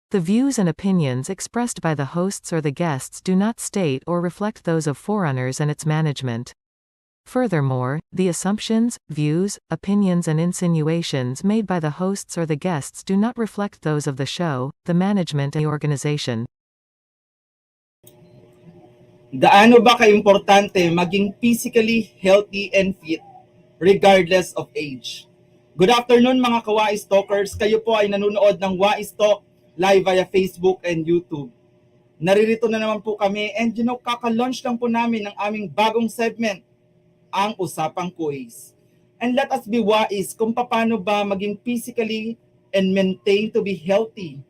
The views and opinions expressed by the hosts or the guests do not state or reflect those of Forerunners and its management. Furthermore, the assumptions, views, opinions and insinuations made by the hosts or the guests do not reflect those of the show, the management and the organization. Gaano ba kaimportante maging physically healthy and fit regardless of age? Good afternoon mga ka-WAIS Talkers. Kayo po ay nanonood ng WAIS Talk live via Facebook and YouTube. Naririto na naman po kami and kaka-launch lang po namin ng aming bagong segment, ang Usapang Quiz. And let us be wise kung paano ba maging physically and maintain to be healthy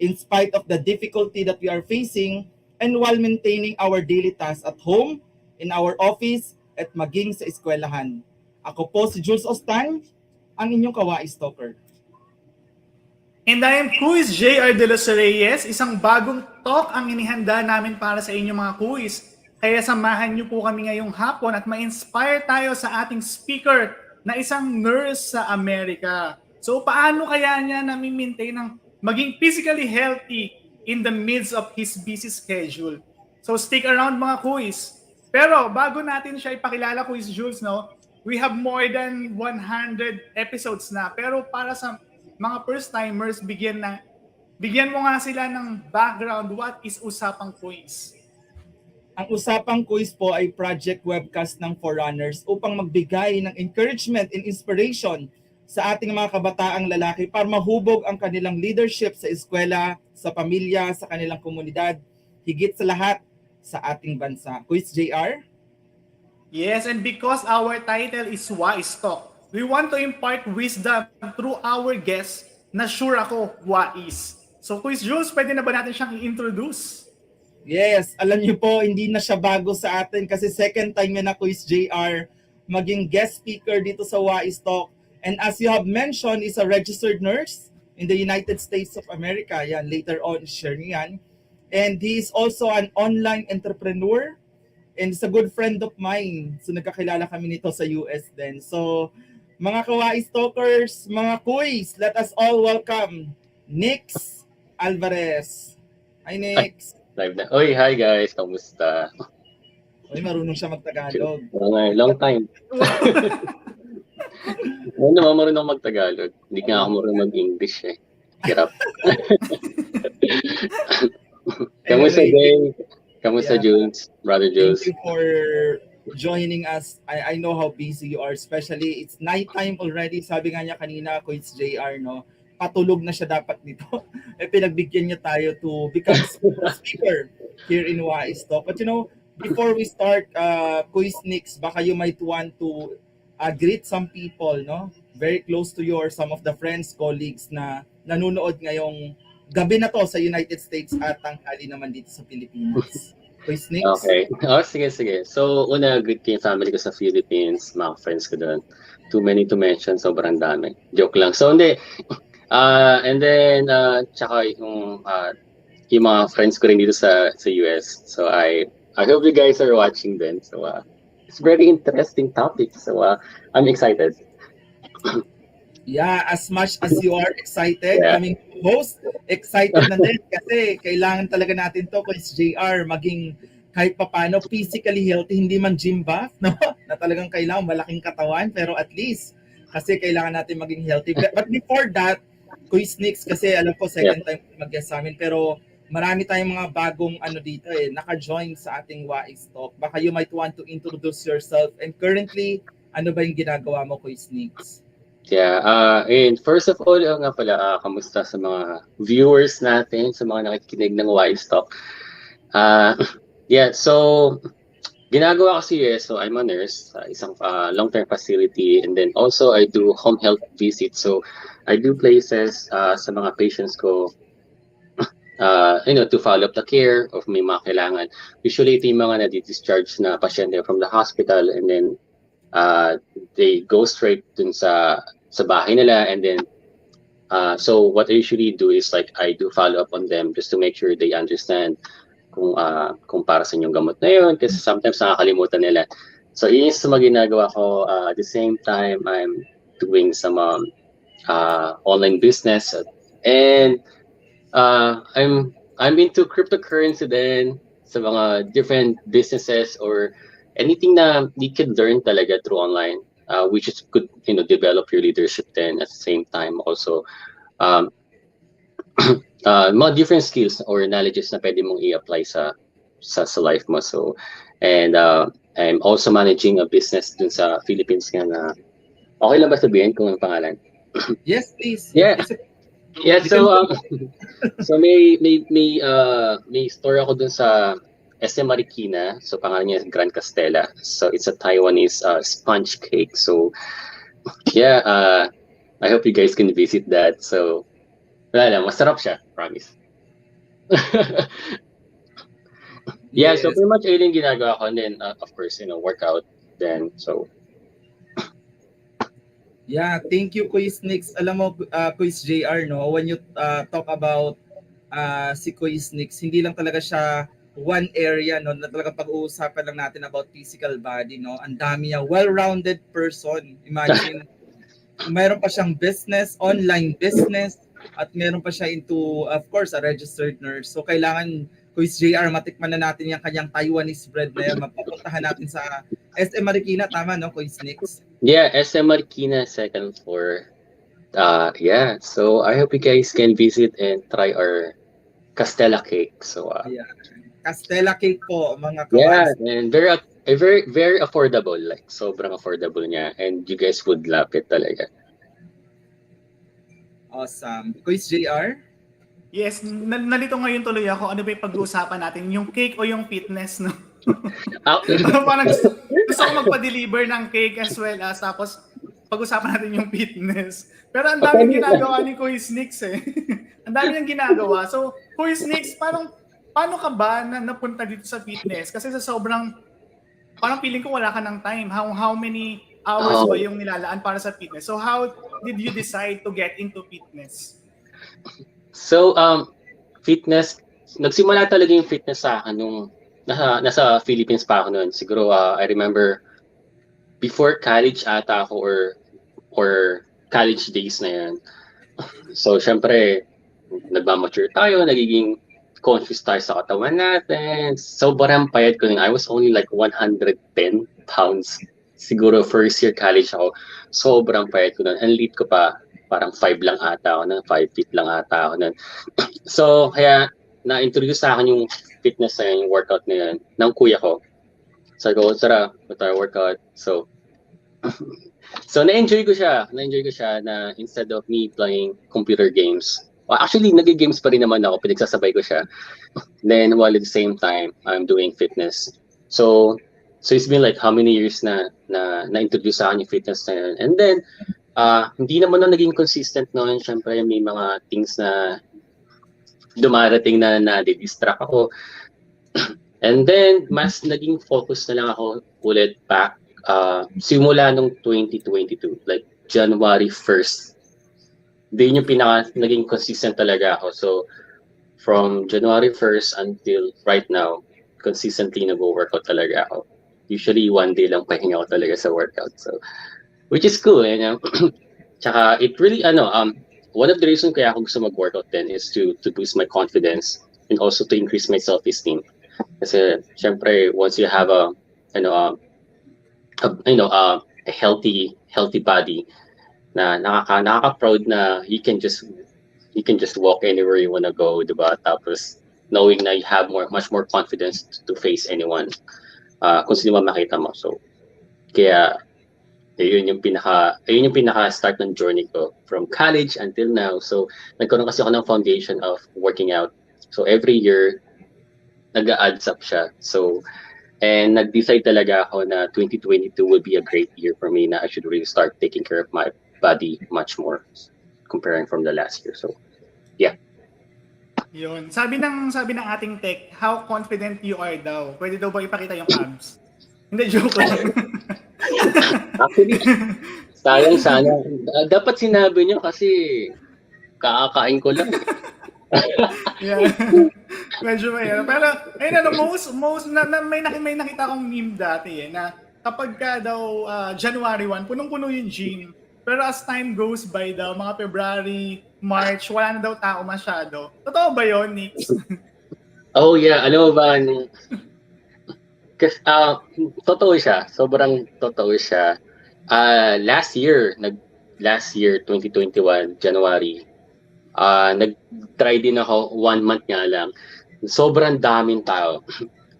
in spite of the difficulty that we are facing and while maintaining our daily tasks at home, in our office, at maging sa eskwelahan. Ako po si Jules Ostan, ang inyong ka-WAIS Talker. And I am Quiz J.R. De Los Reyes. Isang bagong talk ang inihanda namin para sa inyong mga quiz. Kaya samahan niyo po kami ngayong hapon at ma-inspire tayo sa ating speaker na isang nurse sa Amerika. So paano kaya niya nami-maintain ng maging physically healthy in the midst of his busy schedule? So stick around mga quiz. Pero bago natin siya ipakilala, Quiz Jules, no? We have more than 100 episodes na. Pero para sa mga first-timers, bigyan mo nga sila ng background. What is Usapang Quiz? Ang Usapang Quiz po ay project webcast ng Forerunners upang magbigay ng encouragement and inspiration sa ating mga kabataang lalaki para mahubog ang kanilang leadership sa eskwela, sa pamilya, sa kanilang komunidad, higit sa lahat sa ating bansa. Quiz JR? Yes, and because our title is WAIS Talk, we want to impart wisdom through our guests na sure ako WAIS. So Quiz Jules, pwede na ba natin siyang i-introduce? Yes, alam niyo po, hindi na siya bago sa atin kasi second time na Quiz JR maging guest speaker dito sa WAIS Talk. And as you have mentioned, is a registered nurse in the United States of America. Yan, later on, share niyan. And he is also an online entrepreneur and is a good friend of mine. So nagkakilala kami nito sa US din. So mga ka-WAIS Talkers, mga quiz, let us all welcome Dominick Alvarez. Hi, Nix. Live na. Oy, hi guys. Kamusta? Oy, marunong siya mag-Tagalog. Long time. Ano naman marunong mag-Tagalog? Hindi nga ako marunong mag-English eh. Hirap. Kamusta, Jay? Kamusta, Jules? Brother Jules? Thank you for joining us. I know how busy you are, especially it's nighttime already. Sabi nga niya kanina, Quiz JR, no? patulog na siya dapat dito. Pinagbigyan niya tayo to become speaker here in WAIS Talk. But before we start, Quiz Nix, baka you might want to greet some people, no? Very close to some of the friends, colleagues na nanonood ngayong gabi na to sa United States at tanghali naman dito sa Pilipinas. Quiz Nix? Okay. Sige. So, una, greet ko yung family ko sa Philippines, mga friends ko doon. Too many to mention, sobrang dami. Joke lang. So, hindi. And then, tsaka yung mga friends ko rin dito sa US. So, I hope you guys are watching then. So, it's very interesting topic. So, I'm excited. Yeah, as much as you are excited, kaming host, excited na din kasi kailangan talaga natin to, Coach JR, maging kahit papano physically healthy, hindi man gym buff, no? Na talagang kailangan malaking katawan, pero at least kasi kailangan natin maging healthy. But before that, Coach Nix, kasi alam ko second time mag-guest sa amin, pero marami tayong mga bagong dito naka-join sa ating WAIS Talk. Baka you might want to introduce yourself and currently, ano ba yung ginagawa mo, Coach Nix? Yeah, and first of all, nga pala, kamusta sa mga viewers natin, sa mga nakikinig ng WAIS Talk. Yeah, so ginagawa ko sa US, so I'm a nurse sa isang long-term facility, and then also I do home health visits. So I do places sa mga patients ko, to follow up the care of may mga kailangan. Usually ito yung mga na-discharge na pasyente from the hospital, and then they go straight dun sa bahay nila, and then so what I usually do is like I do follow up on them just to make sure they understand kung para sa yung gamot na yun, kasi sometimes nakakalimutan nila. So yun yung sa mga ginagawa ko. At the same time, I'm doing some online business, and I'm into cryptocurrency then, sa mga different businesses or anything na you can learn talaga through online, which is could develop your leadership then at the same time also mga different skills or knowledges na pwede mong i-apply sa life mo. So, and I'm also managing a business dun sa Philippines nga na, okay lang ba sabihin kung ang pangalan? Yes, please. Yeah. Yeah, so may store ako dun sa SM Marikina, so pangalan niya Grand Castella. So it's a Taiwanese sponge cake. So yeah, I hope you guys can visit that. So wala lang, masarap siya, promise. Yeah, so pretty much ayun yung ginagawa ko, and then of course, workout then. So yeah, thank you, Quiz Nix. Alam mo, Quiz JR, no, when you talk about si Quiz Nix, hindi lang talaga siya one area, no, na talaga pag-uusapan lang natin about physical body, no. Ang dami niya, well-rounded person. Imagine, mayroon pa siyang business, online business, at meron pa siya into, of course, a registered nurse. So kailangan, Quiz JR, matikman na natin yung kanyang Taiwanese bread na yan. Mapupuntahan natin sa SM Marikina, tama, no, Quiz Nix? Yeah, SM Marikina, second floor. Yeah, so I hope you guys can visit and try our Castella cake. So yeah. Castella cake po, mga yeah, kawas. and very affordable, like sobrang affordable niya, and you guys would love it talaga. Awesome. Quiz JR? Yes, nalito ngayon tuloy ako. Ano ba yung pag-uusapan natin? Yung cake o yung fitness, no? Parang gusto ko magpa-deliver ng cake as well as tapos pag-usapan natin yung fitness. Pero ang dami ginagawa ni Quiz Nix eh. Ang dami niyang ginagawa. So, Quiz Nix, paano ka ba napunta dito sa fitness? Kasi sa sobrang, parang feeling ko wala ka ng time. How many hours ba yung nilalaan para sa fitness? So, how did you decide to get into fitness? So, fitness, nagsimula talaga yung fitness sa akin nung nasa Philippines pa ako noon. Siguro, I remember, before college ata ako or college days na yan. So, syempre, nagmamature tayo, nagiging conscious tayo sa katawan natin. Sobrang payat ko nun. I was only like 110 pounds. Siguro first year college ako. Sobrang payat ko nun. Ang lead ko pa, parang 5 lang ata ako nun. 5 feet lang ata ako nun. So, kaya na-introduce sa akin yung fitness na yun, yung workout na yun, ng kuya ko. So, I go, tara, tayo workout. So, So na-enjoy ko siya. Na-enjoy ko siya na instead of me playing computer games, well, actually nag-games pa rin naman ako, pinagsasabay ko siya. Then while at the same time, I'm doing fitness. So it's been like how many years na-introduce sa akin yung fitness na yun. And then hindi naman na naging consistent noon. Syempre may mga things na dumarating na na-distract ako. And then, mas naging focus na lang ako ulit back simula nung 2022, like January 1st. Din yung naging consistent talaga ako. So, from January 1st until right now, consistently nag-workout talaga ako. Usually, one day lang pahinga ako talaga sa workout. So, which is cool, you know? Tsaka, it really, one of the reasons kaya ako gusto mag-workout then is to boost my confidence and also to increase my self-esteem. Kasi syempre once you have a healthy body na nakaka-proud na you can just walk anywhere you wanna go, diba? Tapos knowing na you have much more confidence to face anyone kung sino man makita mo. So kaya yun yung pinaka start ng journey ko from college until now. So nagkaroon kasi ako ng foundation of working out. So every year nag-adds up siya. So, and nag-decide talaga ako na 2022 will be a great year for me na I should really start taking care of my body much more comparing from the last year. So, yeah. Yun. Sabi ng ating tech, how confident you are daw. Pwede daw ba ipakita yung abs? Hindi, joke lang. Actually, sayang sana. Dapat sinabi niyo kasi kakakain ko lang. Yeah. Medyo mahirap. Pero, ayun may nakita akong meme dati na kapag ka daw January 1, punong-puno yung gym. Pero as time goes by daw, mga February, March, wala na daw tao masyado. Totoo ba yun, Nix? Oh yeah, ano ba? Kasi, totoo siya. Sobrang totoo siya. Last year, 2021, January, nag-try din ako 1 month nga lang. Sobrang daming tao.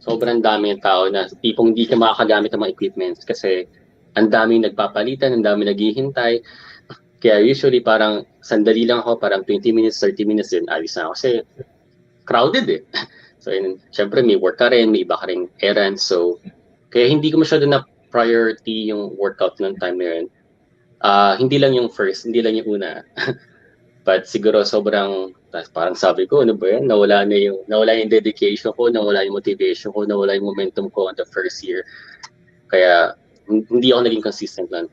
Sobrang daming tao na tipong hindi ka makakagamit ng mga equipments kasi ang daming nagpapalitan, ang daming naghihintay. Kaya usually parang sandali lang ako, parang 20 minutes, 30 minutes din, alis na ako kasi crowded eh. So syempre may work ka rin, may iba ka rin errands. So kaya hindi ko masyado na priority yung workout ng time na yun. Hindi lang yung first, hindi lang yung una. But siguro sobrang, parang sabi ko, ano ba yan? Nawala yung dedication ko, nawala yung motivation ko, nawala yung momentum ko on the first year. Kaya hindi ako naging consistent lang.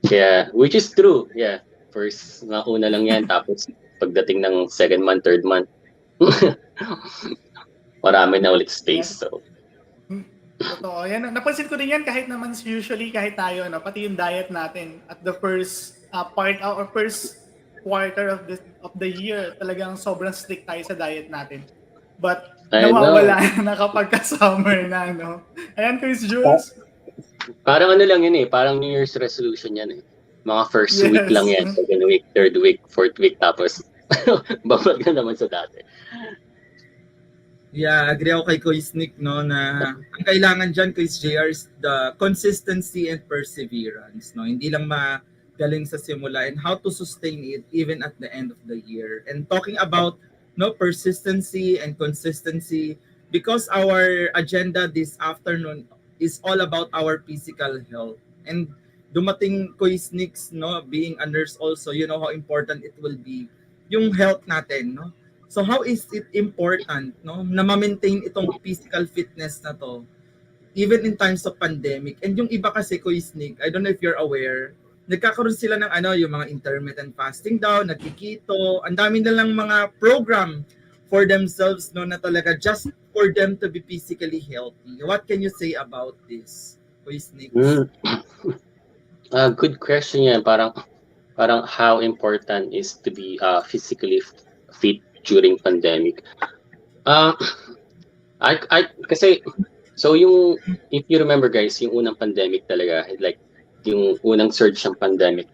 Kaya, which is true, yeah. First, una lang yan. Tapos pagdating ng second month, third month, marami na ulit space. So. Totoo. Yan, napansin ko din yan kahit tayo, pati yung diet natin at the first part or first quarter of the year, talagang sobrang strict tayo sa diet natin. But nawawala na kapag ka-summer na, no? Ayan, Chris Jules. Parang ano lang yun eh, parang New Year's resolution yan eh. Mga first week lang yan, second week, third week, fourth week, tapos babag na naman sa dati. Yeah, agree ako kay Kuis Nick, no, na ang kailangan dyan, Kuis JR, is the consistency and perseverance, no? Hindi lang galing sa simula and how to sustain it even at the end of the year. And talking about persistency and consistency, because our agenda this afternoon is all about our physical health. And dumating Kuis Nix, being a nurse also, you know how important it will be yung health natin, no? So how is it important, na ma-maintain itong physical fitness na to even in times of pandemic? And yung iba kasi, Kuis Nick, I don't know if you're aware, nagkakaroon sila ng yung mga intermittent fasting daw, nagkikito, ang dami na lang mga program for themselves, na talaga just for them to be physically healthy. What can you say about this, Kuis Nick? Good question yan. Parang how important is to be physically fit during pandemic. Kasi so yung, if you remember guys, yung unang pandemic talaga, like yung unang surge ng pandemic,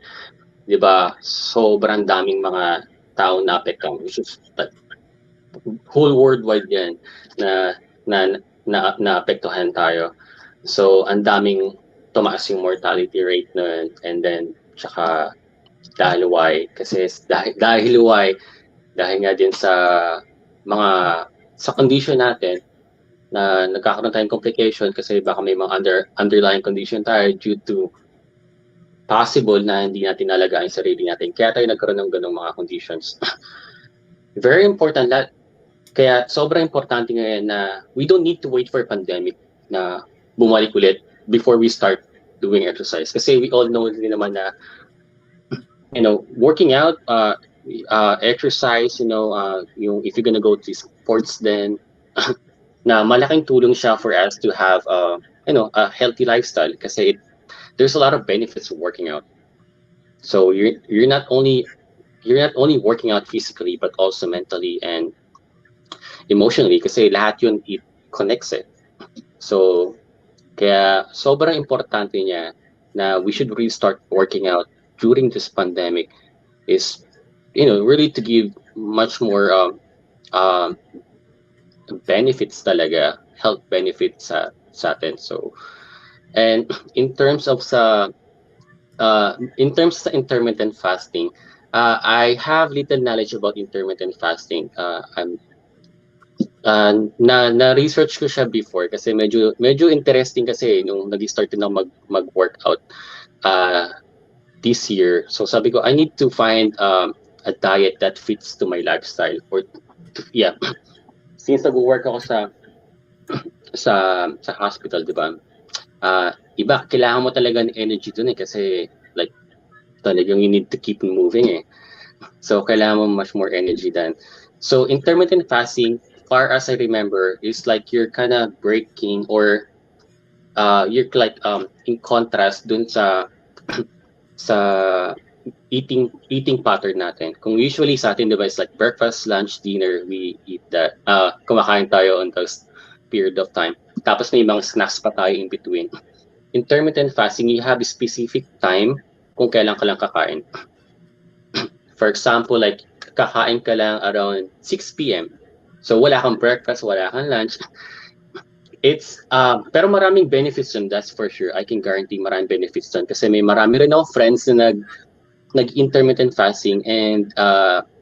'di ba? Sobrang daming mga tao na apektuhan, which is whole worldwide yan na apektuhan tayo. So ang daming tumaas yung mortality rate nun, and then tsaka dahil why? Kasi dahil why? Dahil nga din sa mga sa condition natin na nagkakaroon tayong complication kasi baka may mga underlying condition tayo due to possible na hindi natin nalagaan yung sarili natin. Kaya tayo nagkaroon ng ganung mga conditions. Very important that kaya sobrang importante ngayon na we don't need to wait for pandemic na bumalik ulit before we start doing exercise. Kasi we all know din naman na working out, exercise, yung if you're gonna go to sports then na malaking tulong siya for us to have a healthy lifestyle kasi there's a lot of benefits of working out. So you're not only working out physically but also mentally and emotionally kasi lahat yun it connects it. So kaya sobrang importante niya na we should really start working out during this pandemic is really to give much more benefits talaga, health benefits sa atin. So and in terms of intermittent fasting, I have little knowledge about intermittent fasting. Na-research ko siya before kasi medyo interesting kasi nung nag-start na mag-workout this year. So sabi ko, I need to find a diet that fits to my lifestyle. Since nag-work ako sa hospital, di ba? Iba, kailangan mo talaga ng energy dun kasi like talagang you need to keep moving eh. So kailangan mo much more energy than. So intermittent fasting, far as I remember, is like you're kind of breaking or you're like in contrast dun sa eating pattern natin. Kung usually sa atin, diba, it's like breakfast, lunch, dinner, we eat that. Kumakain tayo on those period of time. Tapos may mga snacks pa tayo in between. Intermittent fasting, you have a specific time kung kailan ka lang kakain. For example, like kakain ka lang around 6 p.m. So wala kang breakfast, wala kang lunch. It's pero maraming benefits dun, that's for sure. I can guarantee maraming benefits dun kasi may marami rin ako friends na nag-intermittent fasting and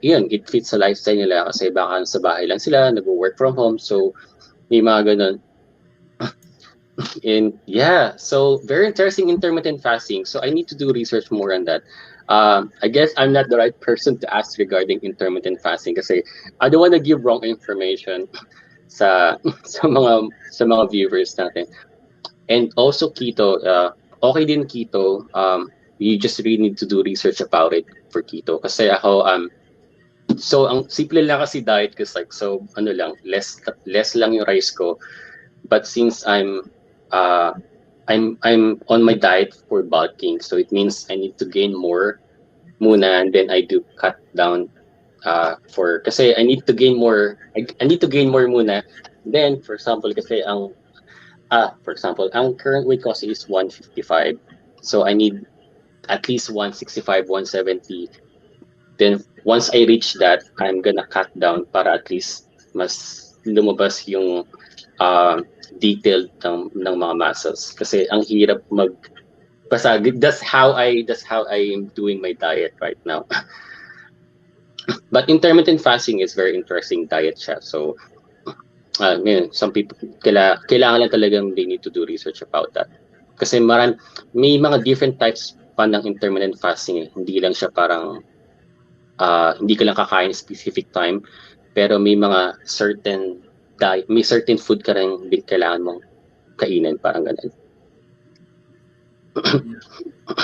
yun, it fits sa lifestyle nila kasi baka sa bahay lang sila, nag-work from home, so may mga ganun. And yeah, so very interesting intermittent fasting. So I need to do research more on that. I guess I'm not the right person to ask regarding intermittent fasting kasi I don't want to give wrong information sa mga viewers natin. And also keto, okay din keto. You just really need to do research about it for keto. Kasi ako, so ang simple lang kasi diet kasi like so less lang yung rice ko. But since I'm on my diet for bulking, so it means I need to gain more muna and then I do cut down kasi I need to gain more. I need to gain more muna. Then for example kasi ang current weight ko is 155. So I need at least 165, 170. Then once I reach that, I'm gonna cut down para at least mas lumabas yung detailed ng mga muscles. Kasi ang hirap basta that's how I am doing my diet right now. But intermittent fasting is very interesting diet siya. So some people kailangan lang talagang they need to do research about that. Kasi may mga different types pa ng intermittent fasting eh. Hindi lang siya parang hindi ka lang kakain specific time, pero may mga certain diet, may certain food ka rin din kailangan mong kainin, parang ganun.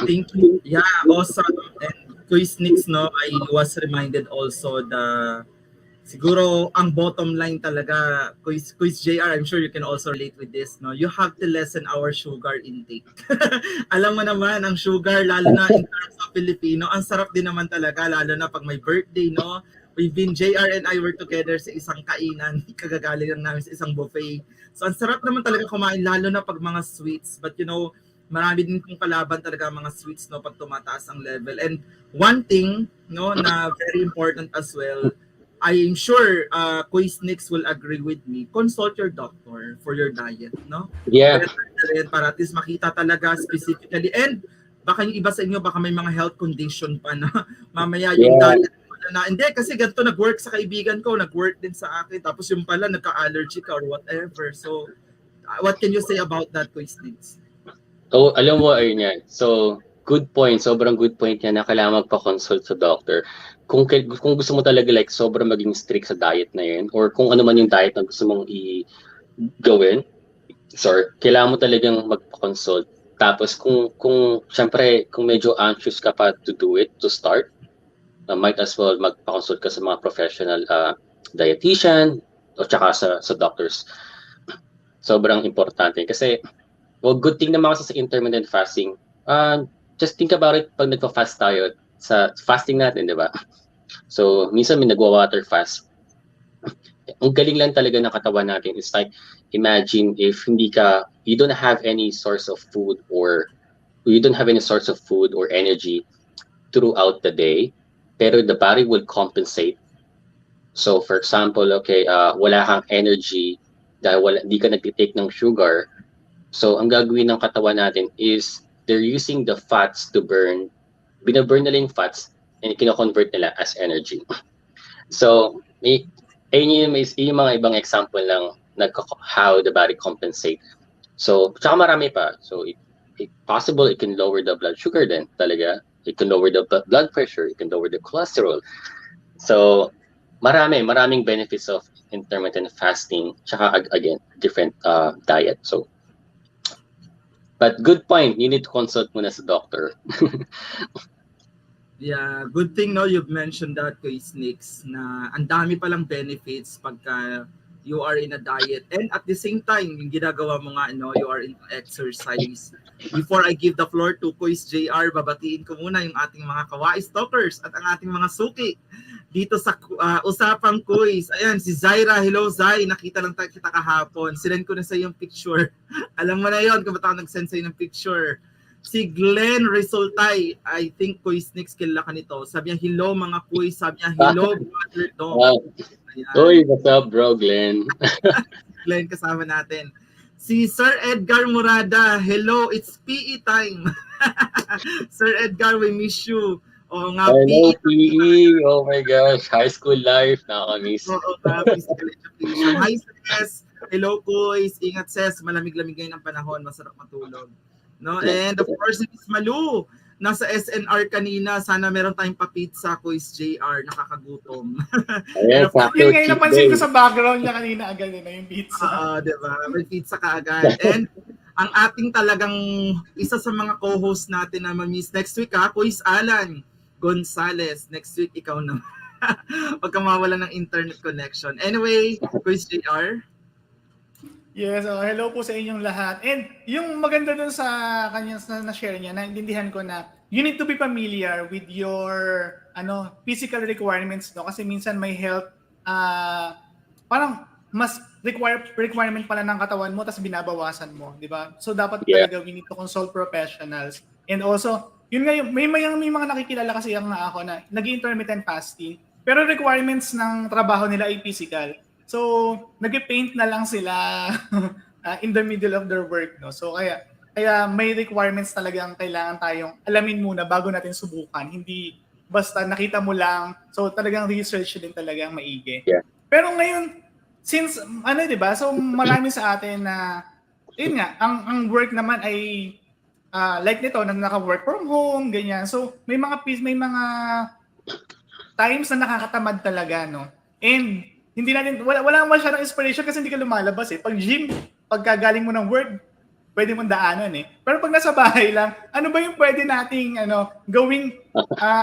Thank you. Yeah, awesome. And Quiz Nix, no, I was reminded also siguro ang bottom line talaga, Quiz JR, I'm sure you can also relate with this, no? You have to lessen our sugar intake. Alam mo naman, ang sugar, lalo na in terms of Filipino, ang sarap din naman talaga, lalo na pag may birthday, no? JR and I were together sa isang kainan, kagagaling lang namin sa isang buffet. So ang sarap naman talaga kumain, lalo na pag mga sweets. But marami din kong kalaban talaga mga sweets, no, pag tumataas ang level. And one thing, no, na very important as well, I'm sure Quiz Nix will agree with me. Consult your doctor for your diet, no? Yeah. Better na rin para at least makita talaga specifically. And baka yung iba sa inyo, baka may mga health condition pa na mamaya yung Yeah. diet na hindi kasi ganito nag-work sa kaibigan ko, nag-work din sa akin, tapos yung pala nagka-allergy ka or whatever. So what can you say about that, Quiz Nix? Oh, alam mo, ayun yan. So, good point. Sobrang good point yan na kailangan magpa-consult sa doctor. Kung gusto mo talaga like sobrang maging strict sa diet na yun or kung ano man yung diet na gusto mong gawin, sorry, kailangan mo talagang magpa-consult. Tapos syempre, kung medyo anxious ka pa to do it, to start, might as well magpa-consult ka sa mga professional dietitian o tsaka sa doctors. Sobrang importante kasi well, good thing naman kasi sa intermittent fasting. Just think about it pag nagpa-fast tayo sa fasting natin, di ba? So, minsan may nagwa-water fast. Ang galing lang talaga ng katawan natin. It's like, imagine if you don't have any source of food or energy throughout the day, pero the body will compensate. So, for example, okay, wala kang energy dahil hindi ka nag-take ng sugar. So, ang gagawin ng katawan natin is they're using the fats to burn. Binaburn nila yung fats and kino-convert nila as energy. So, yung mga ibang example lang how the body compensate. So, tsaka marami pa. So, it possible it can lower the blood sugar din talaga. It can lower the blood pressure. It can lower the cholesterol. So, maraming benefits of intermittent fasting. Tsaka, again, different diet. So, but good point, you need to consult muna sa doctor. Yeah, good thing no you've mentioned that, Quiz Nix, na ang dami palang benefits pagka you are in a diet and at the same time yung ginagawa mo nga you are in exercise. Before I give the floor to Quiz JR, babatiin ko muna yung ating mga kawais talkers at ang ating mga suki dito sa usapang quiz. Ayan, si Zaira. Hello, Zai. Nakita lang kita kahapon. Sinend ko na sa yung picture. Alam mo na yon kung ba't ako nag-send sa'yo ng picture. Si Glenn Resultay. I think Quiz Nix kilala ka nito. Sabi niya, hello mga quiz. Sabi niya, hello, brother Dom. Wow. Uy, what's up, bro, Glenn? Glenn, kasama natin. Si Sir Edgar Murada. Hello, it's PE time. Sir Edgar, we miss you. Oo nga, Hello, PE. Oh my gosh, high school life. Nakakamiss. Oo, physical education. Hi, Ses. Hello, Kuys. Ingat, Ses. Malamig-lamig ngayon ang panahon. Masarap matulog. No? And of course, si Miss Malu. Nasa SNR kanina. Sana meron tayong pa-pizza, Kuys JR. Nakakagutom. Ayan, Yun ngayon napansin ko sa background niya kanina agad na yung pizza. Diba? May pizza ka agad. And ang ating talagang isa sa mga co-host natin na mamiss next week, Kuys Alan Gonzales. Next week, ikaw na. Huwag kang mawala ng internet connection. Anyway, Quiz JR. Yes, hello po sa inyong lahat. And yung maganda dun sa kanyang na-share niya, naintindihan ko na you need to be familiar with your physical requirements, no? Kasi minsan may health, parang mas requirement pala ng katawan mo tapos binabawasan mo, di ba? So dapat talaga we need to consult professionals. And also, yun nga yung, may mga nakikilala kasi yung ako na nag-intermittent fasting, pero requirements ng trabaho nila ay physical. So, nag-paint na lang sila in the middle of their work, no? So, kaya may requirements talagang kailangan tayong alamin muna bago natin subukan. Hindi basta nakita mo lang. So, talagang research din talagang maigi. Yeah. Pero ngayon, since, di ba? So, marami sa atin na, yun nga, ang work naman ay like nito, naka-work from home, ganyan. So, may mga times na nakakatamad talaga, no? And hindi natin, wala masyadong inspiration kasi hindi ka lumalabas eh. Pag gym, pagkagaling mo ng work, pwede mong daanan eh. Pero pag nasa bahay lang, ano ba yung pwede nating gawing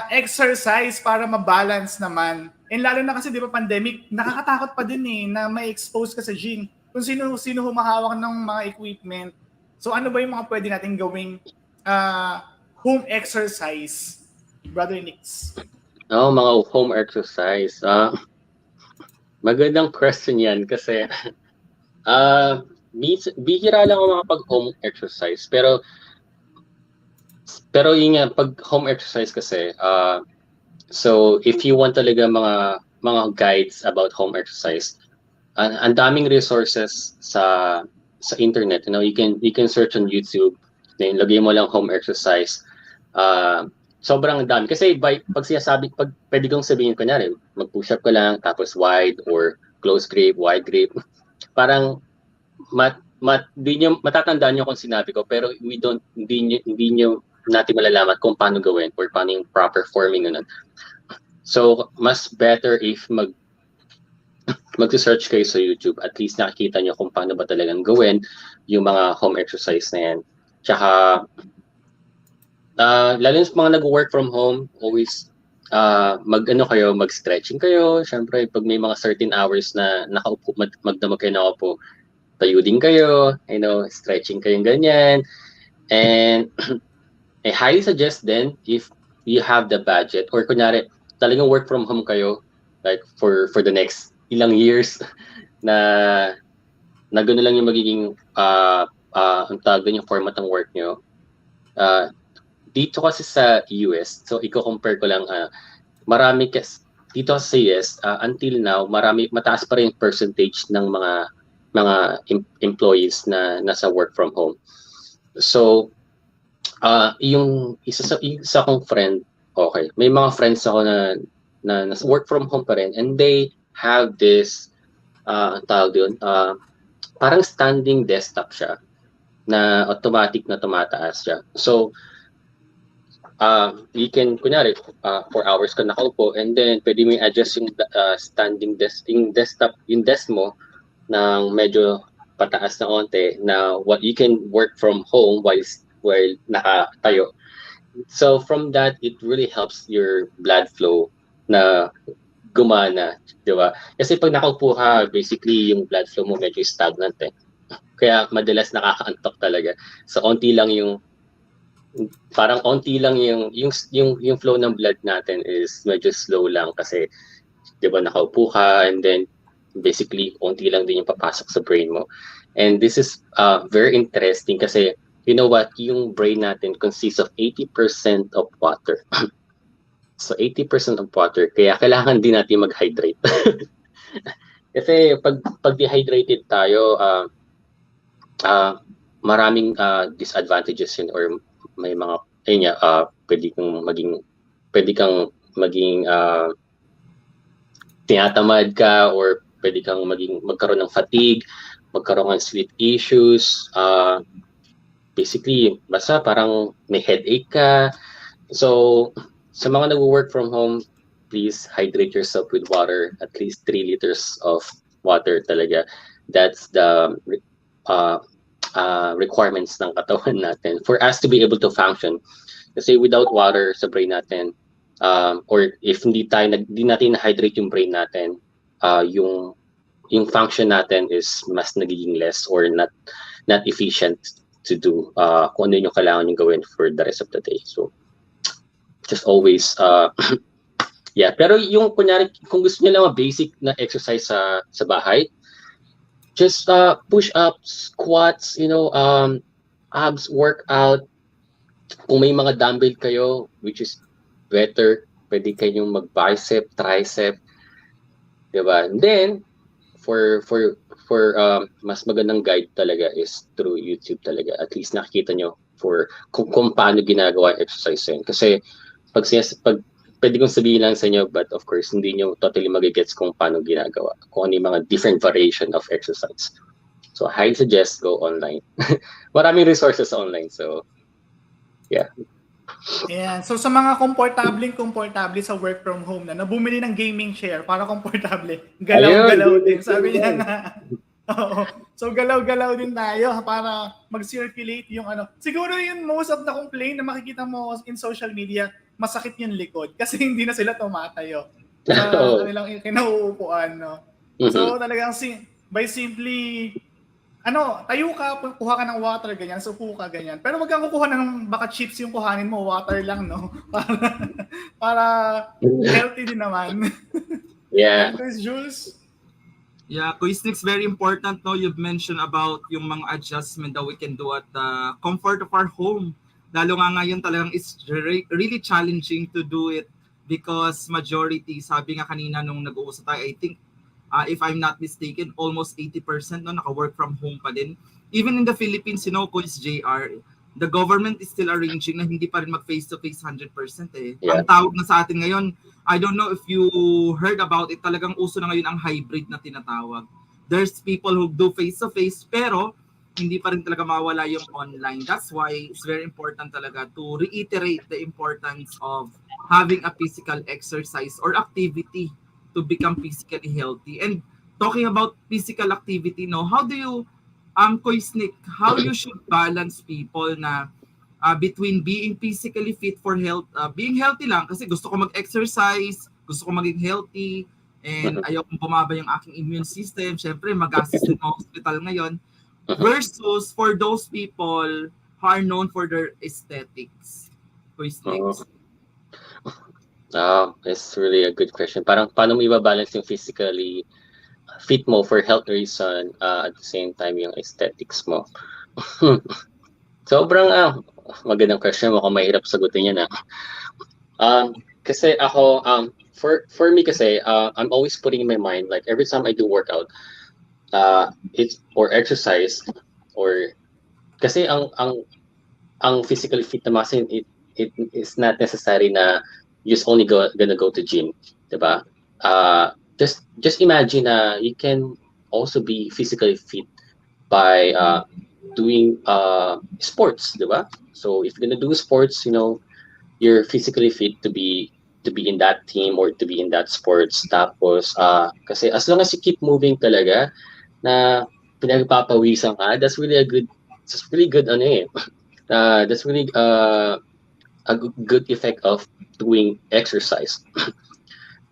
exercise para mabalance naman? And lalo na kasi di ba pandemic, nakakatakot pa din eh na may expose ka sa gym. Kung sino humahawak ng mga equipment. So ano ba yung mga pwede nating gawing home exercise, Brother Nix? Mga home exercise. Magandang question yan kasi bihira lang ako makapag-home exercise. Pero yung pag home exercise kasi, so if you want talaga mga mga guides about home exercise. Ang daming resources sa internet. You can search on YouTube, then lagay mo lang home exercise. Sobrang dami. Kasi pag pwede kong sabihin, kunyari, mag-push up ka lang, tapos wide or close grip, wide grip. Parang matatandaan nyo kung sinabi ko, pero hindi nyo natin malalaman kung paano gawin or paano yung proper forming nun. So, mas better if mag-search kayo sa YouTube. At least nakikita nyo kung paano ba talagang gawin yung mga home exercise na yan. Tsaka, lalo sa mga nag-work from home, always mag-stretching kayo. Siyempre, pag may mga certain hours na nakaupo, magdamag kayo nakaupo, tayo din kayo, stretching kayo ganyan. And I highly suggest then, if you have the budget, or kunyari, talagang work from home kayo, like for the next ilang years, na gano'n lang yung magiging ang tawag doon yung format ng work nyo. Dito kasi sa US, so i-compare ko lang, dito sa US, until now, mataas pa rin yung percentage ng mga employees na nasa work from home. So, yung isa kong friend, okay, may mga friends ako na nasa work from home pa rin, and they have this, tawag doon, parang standing desktop siya, na automatic na tumataas siya. So, you can, kunyari, 4 hours ka nakaupo, and then pwede mo adjust yung standing desk, yung desk mo ng medyo pataas na onte, na what you can work from home while nakatayo. So from that, it really helps your blood flow na gumana, di ba? Kasi pag nakaupo ka, basically yung blood flow mo medyo stagnant eh. Kaya madalas nakakaantok talaga. So onti lang yung flow ng blood natin is medyo slow lang kasi 'di ba nakaupo ka, and then basically onti lang din yung papasok sa brain mo. And this is very interesting kasi you know what, yung brain natin consists of 80% of water. So 80% of water, kaya kailangan din natin mag-hydrate. Kasi pag dehydrated tayo, maraming disadvantages yun, or may mga pwede kang maging tinatamad ka, or pwede kang magkaroon ng fatigue, magkaroon ng sleep issues, basically basta parang may headache ka. So sa mga nag-work from home, please hydrate yourself with water, at least 3 liters of water talaga. That's the requirements ng katawan natin for us to be able to function. Kasi without water sa brain natin, or if hindi natin na-hydrate yung brain natin, yung function natin is mas nagiging less, or not efficient to do kung ano yung kailangan yung gawin for the rest of the day. So just always yeah. Pero yung kunyari, kung gusto niyo lang basic na exercise sa bahay, just push-ups, squats, abs workout. Kung may mga dumbbell kayo, which is better, pwede kayong mag-bicep, tricep, diba? And then for mas magandang guide talaga is through YouTube talaga. At least nakikita nyo kung paano ginagawa yung exercise yun. Kasi pag pwede kong sabihin lang sa inyo, but of course, hindi nyo totally magigets kung paano ginagawa, kung ano yung mga different variation of exercise. So, I suggest go online. Maraming resources online, so, yeah. Yeah. So, sa mga komportable sa work from home na bumili ng gaming chair para komportable, galaw-galaw din. Sabi niya nga. Oo. So, galaw-galaw din tayo para mag-circulate yung Siguro yung most of the complaint na makikita mo in social media, masakit yung likod kasi hindi na sila tumatayo sa kanilang kinauupuan, no? So talagang by simply tayo ka, kuha ka ng water, ganyan, supo ka, ganyan. Pero wag kang kukuha ng baka chips yung kuhanin mo, water lang, no? Para healthy din naman. Yeah. Chris Jules? Yeah, Quiz Nick's very important, no? You've mentioned about yung mga adjustment that we can do at the comfort of our home. Lalo nga ngayon talagang it's really challenging to do it because majority, sabi nga kanina nung nag-uusap tayo, I think if I'm not mistaken, almost 80% no, naka-work from home pa din. Even in the Philippines, Coach JR, the government is still arranging na hindi pa rin mag-face-to-face 100% eh. Yeah. Ang tawag na sa atin ngayon, I don't know if you heard about it, talagang uso na ngayon ang hybrid na tinatawag. There's people who do face-to-face, pero hindi pa rin talaga mawala yung online. That's why it's very important talaga to reiterate the importance of having a physical exercise or activity to become physically healthy. And talking about physical activity, no, how do you, Kois Nick, how you should balance people na between being physically fit for health, being healthy lang kasi gusto ko mag-exercise, gusto ko maging healthy, and ayaw kong bumaba yung aking immune system, syempre mag-assist din sa hospital ngayon, versus for those people who are known for their aesthetics. Kois Nick. It's really a good question. Parang paano mo i-balance yung physically fit mo for health reason at the same time yung aesthetics mo? Sobrang magandang question mo, kung mahirap sagutin yan. Kasi ako, for me kasi, I'm always putting in my mind, like every time I do workout, it's or exercise, or kasi ang physically fit na kasi it is not necessary na you just only gonna go to gym, diba? Just imagine you can also be physically fit by doing sports, diba? So if you're gonna do sports, you're physically fit to be in that team or to be in that sports. Tapos kasi as long as you keep moving talaga na pinagpapawisan ka, that's really good that's really a good effect of doing exercise.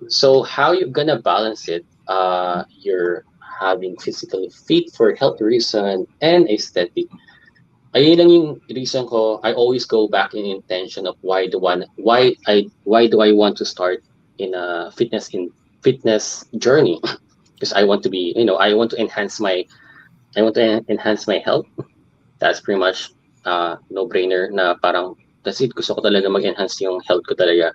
So how you gonna balance it? You're having physically fit for health reason and aesthetic. Ayun lang yung reason ko. I always go back in intention of why do I want to start in a fitness journey? Because I want to be, I want to enhance my health. That's pretty much no-brainer na parang that's it. Gusto ko talaga mag-enhance yung health ko talaga.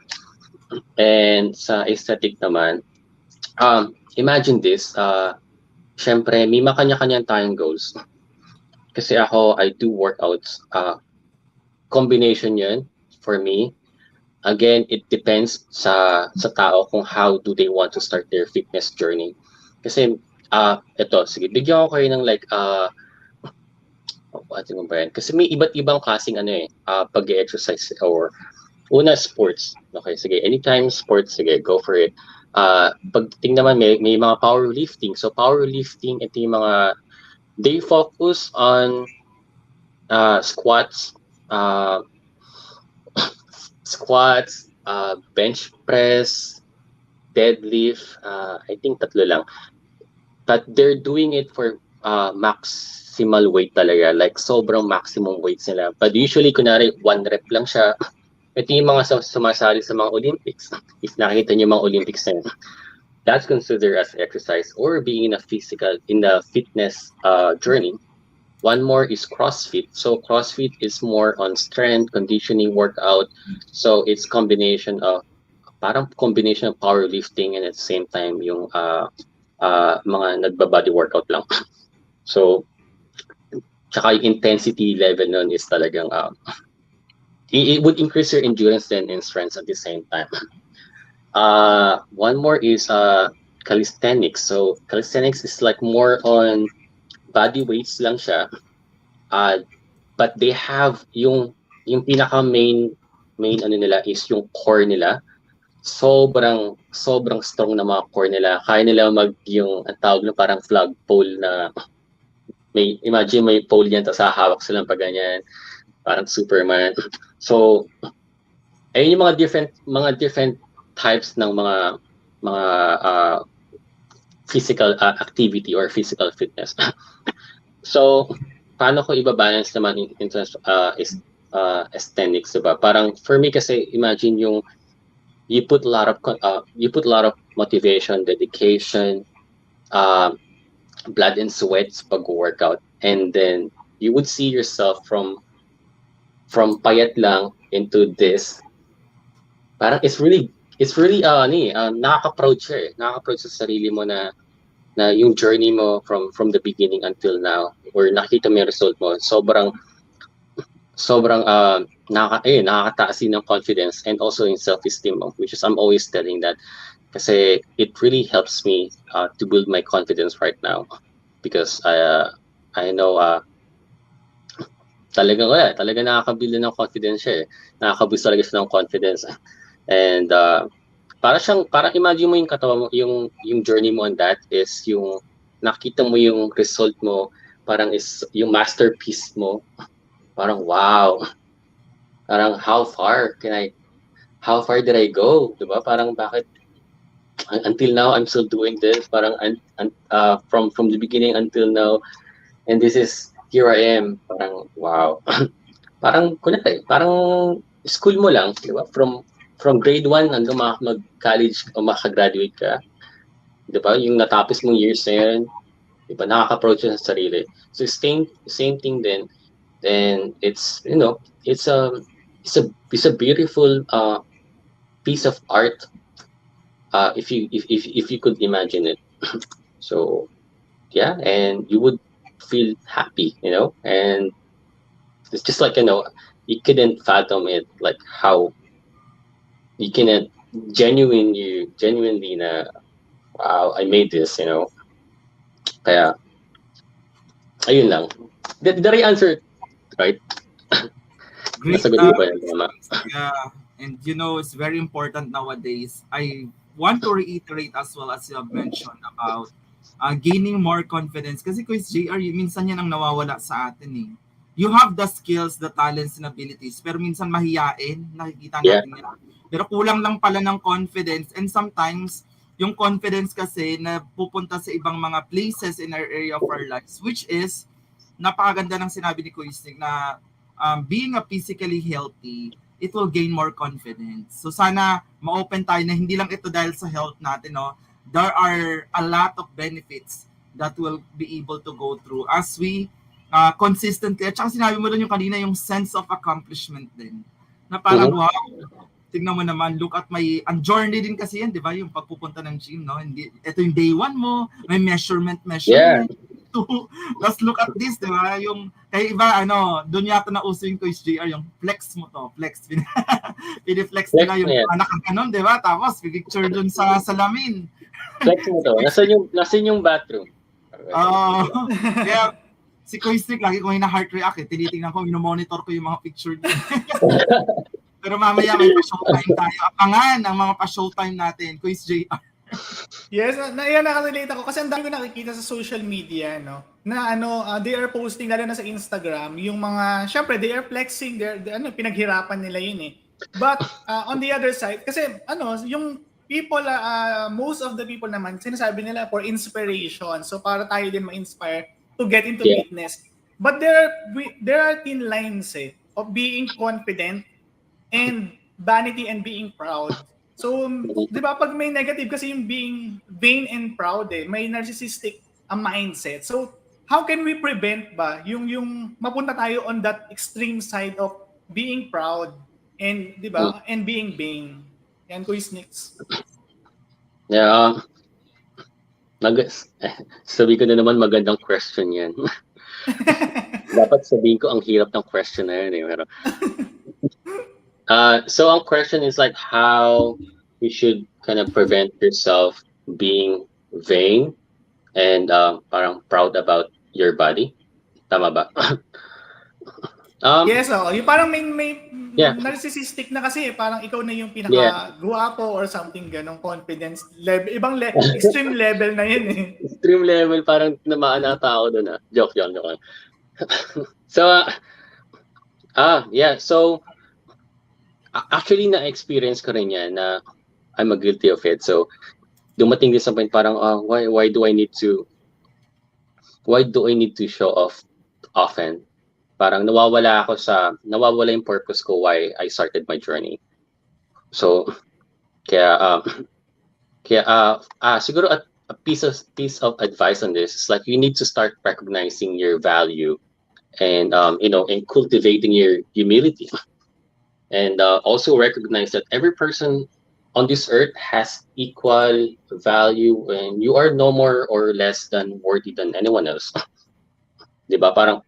And sa aesthetic naman, imagine this, syempre may makanya-kanya tayong goals. Kasi ako, I do workouts. Combination yun for me. Again, it depends sa tao kung how do they want to start their fitness journey. Kasi, sige, bigyan ko kayo ng like, kasi may iba't ibang klaseng pag-exercise or una sports. Okay, sige, anytime sports, sige, go for it. Pagdating naman may mga powerlifting. So powerlifting, ito yung mga they focus on squats, bench press, deadlift, I think 3 lang. But they're doing it for maximal weight talaga, like sobrang maximum weights nila. But usually, kunwari, 1 rep lang siya. Ito yung mga sumasali sa mga Olympics. If nakikita niyo mga Olympics na yun, that's considered as exercise or being in the fitness journey. One more is CrossFit. So CrossFit is more on strength, conditioning, workout. So it's combination of powerlifting and at the same time yung mga nagbabody workout lang. So tsaka yung intensity level nun is talagang it would increase your endurance and strength at the same time. One more is calisthenics. So calisthenics is like more on body weights lang siya. But they have yung pinaka main nila is yung core nila. Sobrang strong na mga core nila. Kaya nila yung ang tawag na parang flagpole na imagine may pole yan tapos hahawak silang pag ganyan. Parang Superman. So ayun yung mga different types ng mga physical activity or physical fitness. So paano ko ibabalance naman in terms of aesthetics, diba? Parang for me kasi imagine yung you put a lot of motivation, dedication, blood and sweat pag workout, and then you would see yourself from payat lang into this. Parang it's really it's really nakaka-proud siya eh. Nakaka-proud sa sarili mo na yung journey mo from the beginning until now, or nakita mo yung result mo, sobrang nakakataas din ng confidence and also yung self-esteem mo, which is I'm always telling that kasi it really helps me to build my confidence right now, because I know talaga nakakabuild ng confidence siya eh. Nakaka-boost talaga siya ng confidence. And parang imagine mo yung katawan mo, yung journey mo on that is yung nakita mo yung result mo, parang is yung masterpiece mo. Parang wow. Parang how far did I go? Diba? Parang bakit until now I'm still doing this? Parang from the beginning until now, and this is here I am. Parang wow. parang school mo lang, di ba? From grade 1 hanggang mag-college o makagraduate ka. Di ba? Yung natapos mong years na yun, di ba? Nakaka-approach sa sarili. So same thing then. Then it's it's a beautiful piece of art if you could imagine it. So yeah, and you would feel happy, and it's just like you couldn't fathom it, like how you cannot genuinely na wow, I made this, kaya ayun lang. Did I answer it right? Great. Nasagot ko ba yan, tama? Yeah, and it's very important nowadays. I want to reiterate as well, as you have mentioned about gaining more confidence. Kasi Quiz JR, minsan yan ang nawawala sa atin eh. You have the skills, the talents, and abilities, pero minsan mahiyain, nakikita natin yan. Pero kulang lang pala ng confidence, and sometimes yung confidence kasi na pupunta sa ibang mga places in our area of our lives, which is napakaganda ng sinabi ni Quiz na being a physically healthy, it will gain more confidence. So sana ma-open tayo na hindi lang ito dahil sa health natin, no? There are a lot of benefits that will be able to go through as we consistently, at saka sinabi mo doon yung kanina, yung sense of accomplishment din. Na parang, wow, tignan mo naman, look at ang journey din kasi yan, di ba? Yung pagpupunta ng gym, no? Ito yung day 1 mo, may measurement. Yeah. Let's look at this, di ba? Yung, kaya iba, doon yata na uso yung Coach JR, yung flex mo to, flex. Piniflex nila yung anak ang kanon, di ba? Tapos, picture doon sa salamin. Flex mo to. Nasaan yung bathroom? Kaya, si Coach Nick, lagi ko yung na-heart react eh. Tinitingnan ko, monitor ko yung mga picture doon. Pero mamaya may pa-showtime tayo. Abangan ang mga pa-showtime natin, Coach JR. Yes, nakarelate ako kasi ang dami ko nakikita sa social media, no? Na they are posting lalo na sa Instagram, yung mga, syempre they are flexing, pinaghirapan nila yun eh. But on the other side, kasi yung people, most of the people naman, sinasabi nila for inspiration. So para tayo din ma-inspire to get into fitness. But there are thin lines of being confident and vanity and being proud. So, di ba, pag may negative kasi yung being vain and proud may narcissistic ang mindset. So, how can we prevent ba yung mapunta tayo on that extreme side of being proud and, di ba, and being vain? Yan, Kuis Nix. Yeah. Sabi ko na naman, magandang question yan. Dapat sabihin ko ang hirap ng question na yun eh. Pero, so ang question is like how you should kind of prevent yourself being vain and parang proud about your body. Tama ba? Yes, yung parang may narcissistic na kasi parang ikaw na yung pinaka-guwapo or something ganong confidence level. Ibang extreme level na yun eh. Extreme level, parang namaanata ako doon ah. Joke. So, yeah. So, actually na-experience ko rin yan na I'm a guilty of it. So, dumating din sa point parang, why do I need to show off often? Parang nawawala yung purpose ko why I started my journey. So, kaya siguro a piece of advice on this is like you need to start recognizing your value and and cultivating your humility. And also recognize that every person on this earth has equal value and you are no more or less than worthy than anyone else. Di ba? Parang,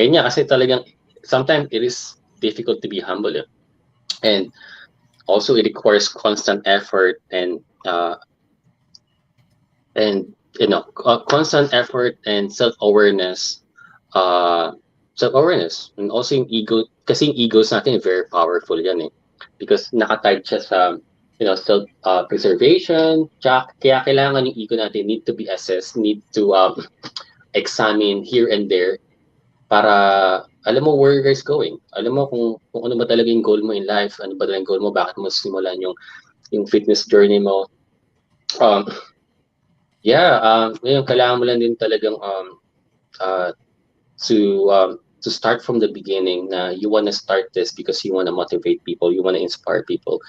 ayun nga, kasi talagang, sometimes it is difficult to be humble. Eh. And also, it requires constant effort and constant effort and self-awareness. Self-awareness. And also yung ego, kasi yung egos natin very powerful yan eh. Because nakatied siya sa self-preservation, kaya kailangan yung ego natin need to be assessed, need to examine here and there para alam mo where you're guys going. Alam mo kung ano ba talaga yung goal mo in life, ano ba talaga yung goal mo, bakit mo simulan yung fitness journey mo. Ngayon kailangan mo lang din talagang to start from the beginning na you want to start this because you want to motivate people, you want to inspire people.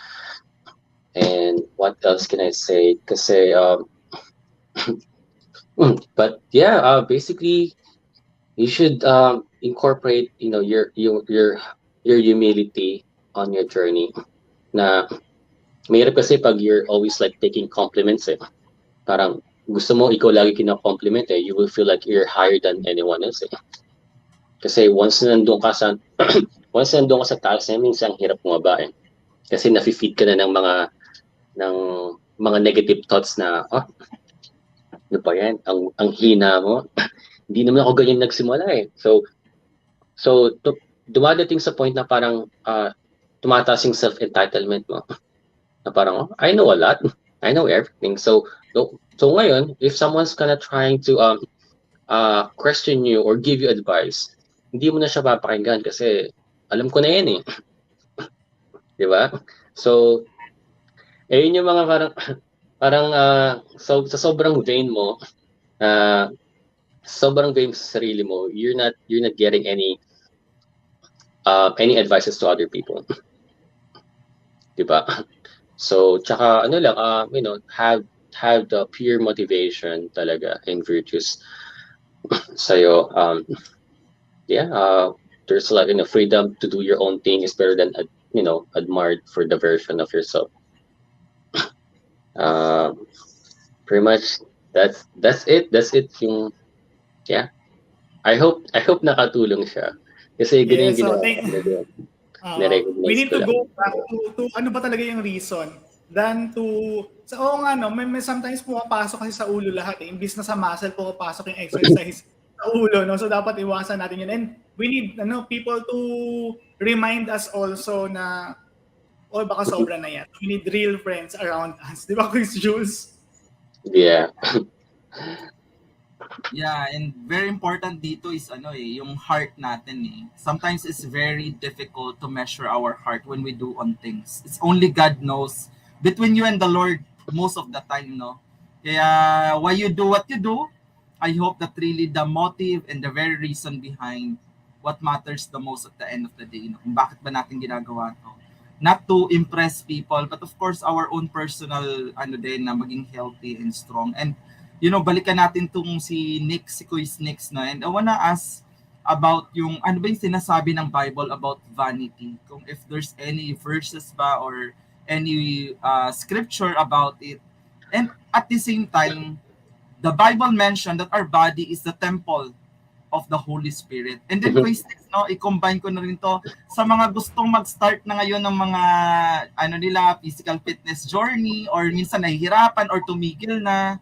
And what else can I say? Kasi but yeah, basically you should incorporate your humility on your journey. Na mahirap kasi pag you're always like taking compliments eh. Parang gusto mo ikaw lagi kina-compliment eh, you will feel like you're higher than anyone else eh. Kasi once nandun ka sa taas na minsan hirap bumaba eh. Kasi nafi-feed ka na ng mga negative thoughts na ano ba yan? Ang hina mo. Hindi naman ako ganyan nagsimula eh. So dumadating sa point na parang tumataas yung self-entitlement mo. Na parang, I know a lot. I know everything. So ngayon, if someone's gonna trying to question you or give you advice, hindi mo na siya papakinggan kasi alam ko na yan eh. Di ba? So, ayun yung mga parang sa sobrang vain mo, sobrang vain sa sarili mo, you're not getting any advices to other people. Di ba? So, tsaka ano lang, have the pure motivation talaga and virtues sa'yo. There's like freedom to do your own thing is better than admired for the version of yourself. Pretty much that's it yung I hope nakatulong siya kasi ganyan ginawa we need to go back to ano ba talaga yung reason than to may sometimes pumapasok kasi sa ulo lahat eh. Imbis na sa muscle pumapasok yung exercise sa ulo, no? So dapat iwasan natin yun. And we need people to remind us also na baka sobra na yan. We need real friends around us. Di ba, Chris Jules? Yeah. Yeah, and very important dito is yung heart natin eh. Sometimes it's very difficult to measure our heart when we do on things. It's only God knows between you and the Lord most of the time, no? Kaya why you do what you do, I hope that really the motive and the very reason behind what matters the most at the end of the day, no? Kung bakit ba natin ginagawa to. Not to impress people, but of course our own personal na maging healthy and strong. And balikan natin tong si Quiz Nix na, and I wanna ask about yung ano ba yung sinasabi ng Bible about vanity, kung if there's any verses ba or any scripture about it. And at the same time, the Bible mentioned that our body is the temple of the Holy Spirit. And then Quiz Nix, i-combine ko na rin to sa mga gustong mag-start na ngayon ng mga physical fitness journey or minsan nahihirapan or tumigil na.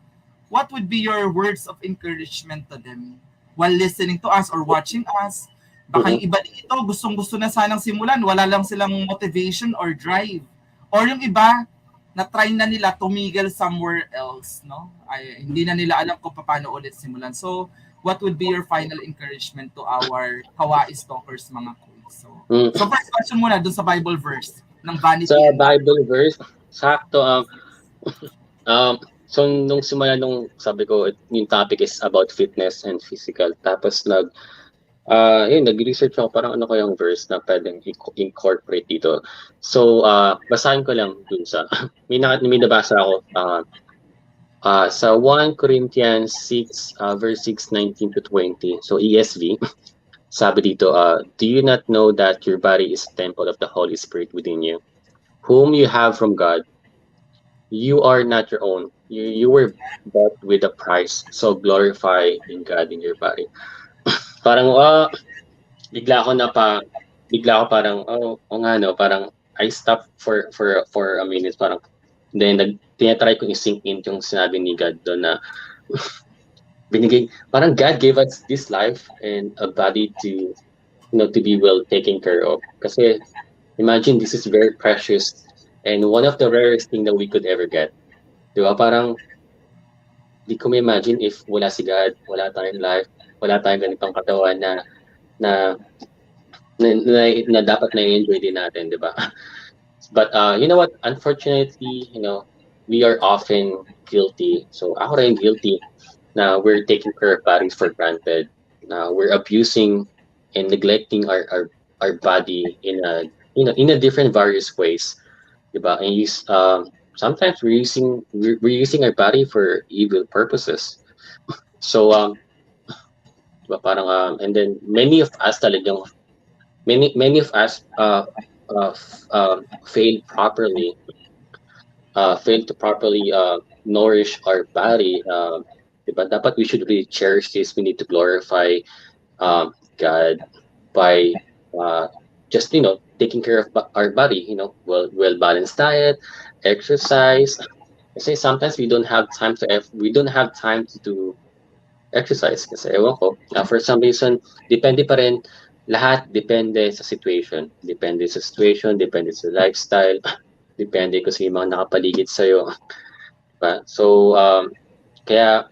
What would be your words of encouragement to them while listening to us or watching us? Baka yung iba dito, gustong-gusto na sanang simulan, wala lang silang motivation or drive. Or yung iba, na-try na nila tumigil somewhere else, no? Hindi na nila alam kung paano ulit simulan. So, what would be your final encouragement to our WAIS talkers, mga quiz? So first question muna, dun sa Bible verse ng vanity. Sa Bible verse, sakto. So, nung simula sabi ko, yung topic is about fitness and physical. Tapos nag-research ako parang ano kayang verse na pwedeng incorporate dito. So, basahin ko lang dun sa, may nabasa ako sa 1 Corinthians 6, verse 6, 19 to 20. So, ESV, sabi dito, do you not know that your body is the temple of the Holy Spirit within you, whom you have from God, you are not your own. You were bought with a price. So glorify in God in your body. Parang bigla ako na pa bigla ako parang o nga no, parang I stopped for a minute, parang then tinatry ko i-sink in yung sinabi ni God doon na parang God gave us this life and a body to to be well taken care of. Kasi imagine, this is very precious and one of the rarest thing that we could ever get. Di ba? Parang di ko ma-imagine if wala si God, wala tayong life, wala tayong ganitong katawan na na dapat na-enjoy din natin, di ba? But you know what? Unfortunately, we are often guilty. So ako rin guilty na we're taking care of bodies for granted. Na we're abusing and neglecting our body in a different various ways, diba? And sometimes we're using our body for evil purposes. So diba, parang and then many of us fail to properly nourish our body. Diba? Dapat we should really cherish this. We need to glorify God by just taking care of our body. Well balanced diet, exercise. Kasi sometimes we don't have time to do exercise. Kasi ewan ko, for some reason, depende pa rin. Lahat depende sa situation. Depende sa lifestyle. Depende kung sino mga nakapaligid sa'yo. Diba? So, kaya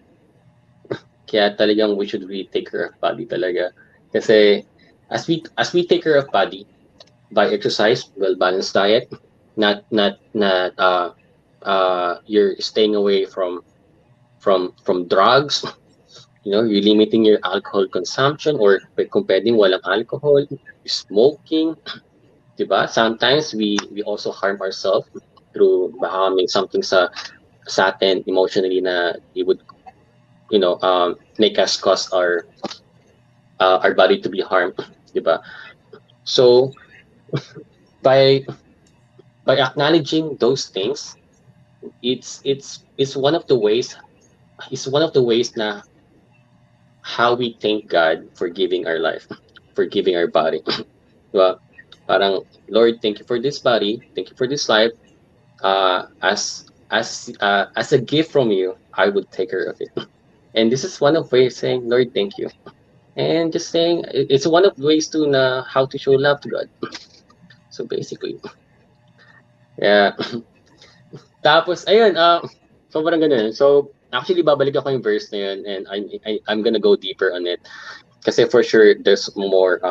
talagang we should really take care of body talaga. Kasi as we take care of body by exercise, well-balanced diet, not you're staying away from drugs, you're limiting your alcohol consumption, or kung pwedeng walang alcohol, smoking, diba? Sometimes we also harm ourselves through baka may something sa atin emotionally na it would make us cause our body to be harmed, diba? So by acknowledging those things, it's one of the ways na how we thank God for giving our life, for giving our body. Diba? Parang, Lord, thank you for this body, thank you for this life. As a gift from you, I would take care of it. And this is one of ways saying, Lord, thank you. And just saying, it's one of the ways to how to show love to God. So basically, yeah. Tapos, ayun, sobrang ganun. So, actually, babalik ako yung verse na yun, and I'm gonna go deeper on it. Kasi for sure, there's more,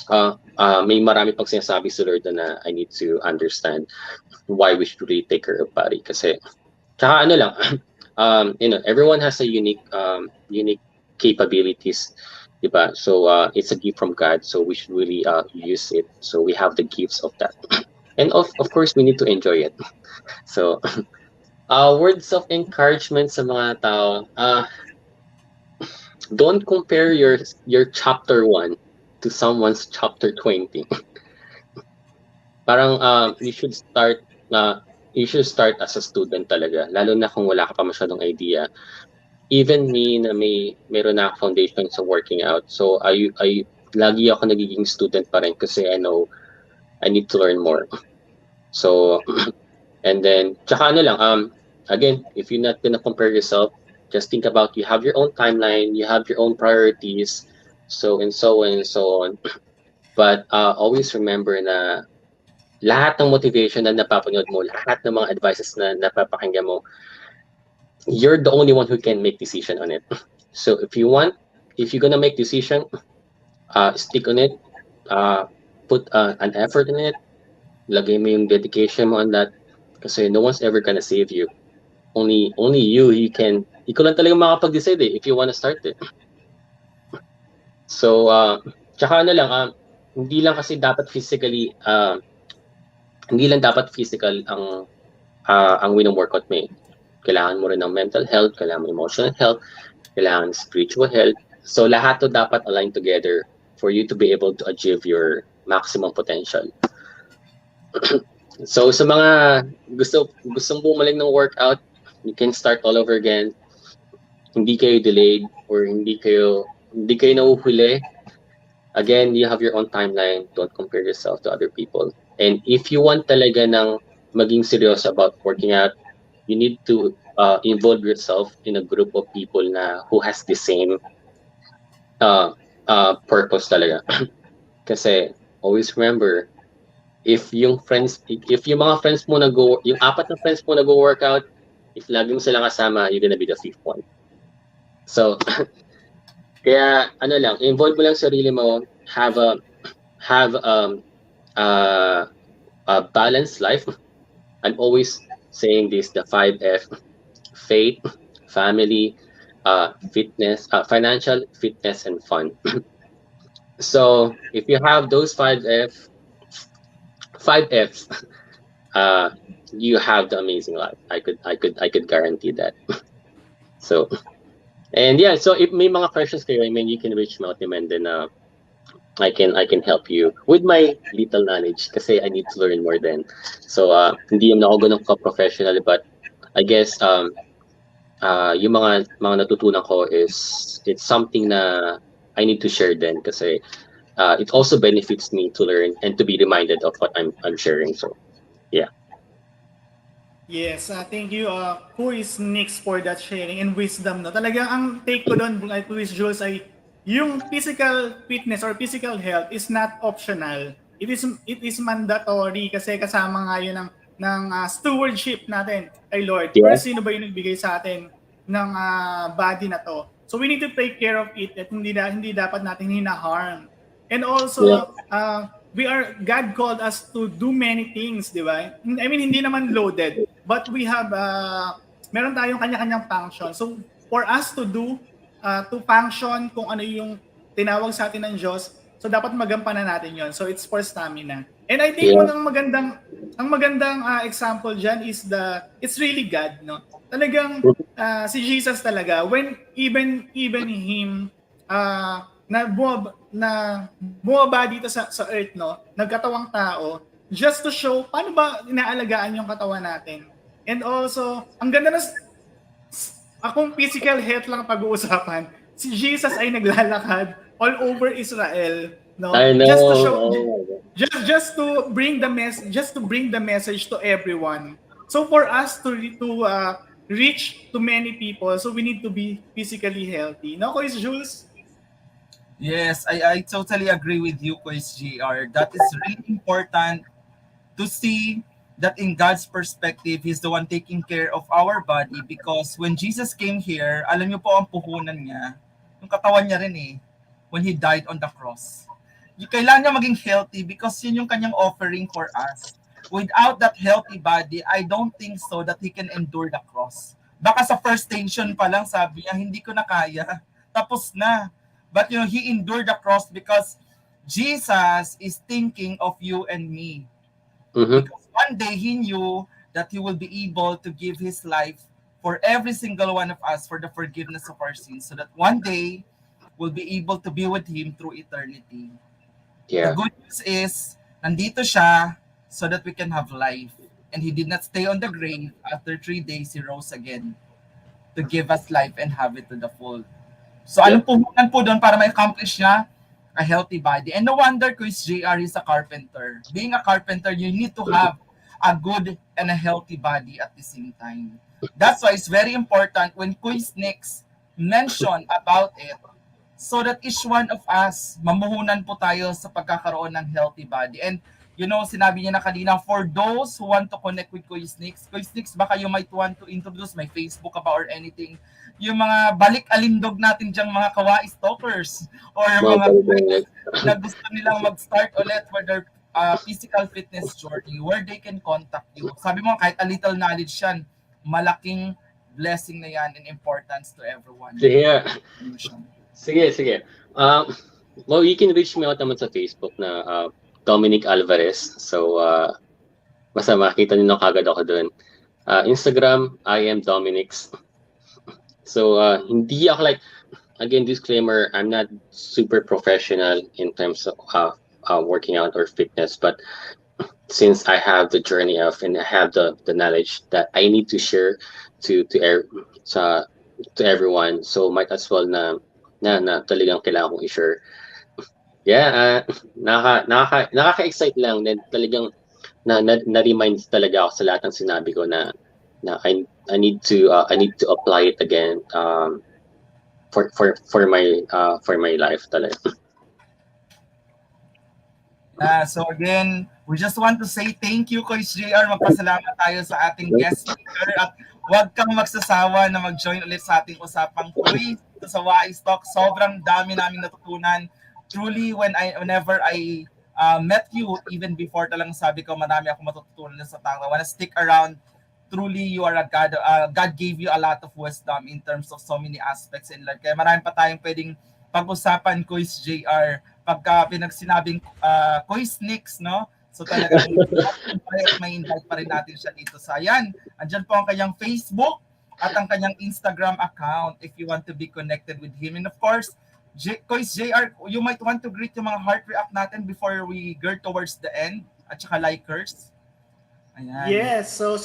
may marami pang sinasabi si Lord na I need to understand why we should really take care of body. Kasi, tsaka ano lang, everyone has a unique capabilities, diba? So it's a gift from God, so we should really use it. So we have the gifts of that, and of course we need to enjoy it. So words of encouragement sa mga tao. Don't compare your chapter 1 to someone's chapter 20. Parang you should start as a student talaga, lalo na kung wala ka pa masyadong idea. Even me na meron na foundation sa working out. So I lagi ako nagiging student pa rin kasi I know I need to learn more. So and then tsaka ano lang, again, if you're not gonna compare yourself, just think about, you have your own timeline, you have your own priorities, so and so on. But always remember na lahat ng motivation na napapanood mo, lahat ng mga advices na napapakinggan mo, you're the only one who can make decision on it. So if you're gonna make decision, stick on it, put an effort in it, lagay mo yung dedication mo on that, kasi no one's ever gonna save you. Only ikaw lang talaga makapag-decide if you wanna start it. So tsaka ano lang, hindi lang dapat physical ang wino-workout mo. Kailangan mo rin ng mental health, kailangan mo emotional health, kailangan spiritual health. So lahat to dapat align together for you to be able to achieve your maximum potential. So sa mga gustong bumalik ng workout, you can start all over again. Hindi kayo delayed or hindi kayo nahuhuli. Again, you have your own timeline. Don't compare yourself to other people. And if you want talaga ng maging seryoso about working out, you need to involve yourself in a group of people na who has the same purpose talaga. Kasi always remember, if yung mga friends mo yung apat na friends mo nag-workout, if lagi mo sila kasama, you're gonna be the fifth one. So, kaya ano lang, involve mo lang sarili mo, have a balanced life. I'm always saying this, the 5F: faith, family, fitness, financial, fitness, and fun. So if you have those 5Fs, you have the amazing life. I could guarantee that. So, and yeah, so if may mga questions kayo, I mean, you can reach me out, and then I can help you with my little knowledge kasi I need to learn more then. So hindi naman ako ganun ka-professional, but I guess yung mga natutunan ko is it's something na I need to share then kasi it also benefits me to learn and to be reminded of what I'm sharing. So yeah. Yes, thank you, Kuis Nix, for that sharing and wisdom. No? Talagang ang take ko doon, Kuis Jules, ay yung physical fitness or physical health is not optional. It is mandatory kasi kasama nga yun ng stewardship natin kay Lord. Yeah. First, sino ba yung nagbigay sa atin ng body na to? So we need to take care of it at hindi dapat natin hina-harm. And also, God called us to do many things, di ba? I mean, hindi naman loaded, but we have, meron tayong kanya-kanyang function. So, for us to do, to function kung ano yung tinawag sa atin ng Diyos, so dapat magampanan natin yon. So, it's for stamina. And I think ang magandang example dyan is it's really God, no? Talagang, si Jesus talaga, when even him, na bumaba dito sa earth, no, nagkatawang tao, just to show paano ba inaalagaan yung katawan natin. And also, ang ganda na, akong physical health lang pag-uusapan, si Jesus ay naglalakad all over Israel, no, I know. just to show, just to bring the message to everyone. So for us to reach to many people, so we need to be physically healthy. No, Kuis Jules? Yes, I totally agree with you, Quiz GR. That is really important to see that in God's perspective, He's the one taking care of our body, because when Jesus came here, alam niyo po ang puhunan niya, yung katawan niya rin when He died on the cross. Kailangan niya maging healthy because yun yung kanyang offering for us. Without that healthy body, I don't think so that He can endure the cross. Baka sa first station pa lang sabi niya, hindi ko na kaya. Tapos na. But He endured the cross because Jesus is thinking of you and me. Mm-hmm. Because one day He knew that He will be able to give His life for every single one of us for the forgiveness of our sins, so that one day we'll be able to be with Him through eternity. Yeah. The good news is, nandito siya so that we can have life. And He did not stay on the grave. After 3 days, He rose again to give us life and have it to the full. So anong puhunan po doon para ma-accomplish niya? A healthy body. And no wonder Quiz JR is a carpenter. Being a carpenter, you need to have a good and a healthy body at the same time. That's why it's very important when Quiz Nix mentioned about it, so that each one of us, mamuhunan po tayo sa pagkakaroon ng healthy body. And sinabi niya na kanina, for those who want to connect with Quiz Nix, baka you might want to introduce my Facebook about or anything. Yung mga balik-alindog natin diyang mga kawais talkers or mga na gusto nilang mag-start ulit for their physical fitness journey, where they can contact you. Sabi mo, kahit a little knowledge yan, malaking blessing na yan and importance to everyone. Yeah. Sige. Well, you can reach me out naman sa Facebook na Dominick Alvarez. So, basta makita niyo na kagad ako doon. Instagram, I am Dominick's. So, hindi ako again, disclaimer, I'm not super professional in terms of working out or fitness, but since I have the journey of and I have the knowledge that I need to share sa to everyone, so might as well na talagang kailangan kong i-share. Yeah, nakaka-excite lang, then talagang na-remind talaga ako sa lahat ng sinabi ko na I need to apply it again, for my life talaga. So again, we just want to say thank you, Coach JR. Magpasalamat tayo sa ating guest speaker at huwag kang magsasawa na mag-join ulit sa ating usapang quiz dito sa WAIS Talk. Sobrang dami naming natutunan. Truly, whenever I met you, even before talang sabi ko, marami akong matutunan sa tao. I wanna stick around. Truly, you are a God. God gave you a lot of wisdom in terms of so many aspects in life. Kaya marami pa tayong pwedeng pag-usapan, Coach JR, pagka pinagsinabing Quiz Nicks, no? So talagang may invite pa rin natin siya dito sa yan. Andyan po ang kanyang Facebook at ang kanyang Instagram account if you want to be connected with him. And of course, Quiz JR, you might want to greet yung mga heart react natin before we get towards the end at saka likers. Ayan. Yes, so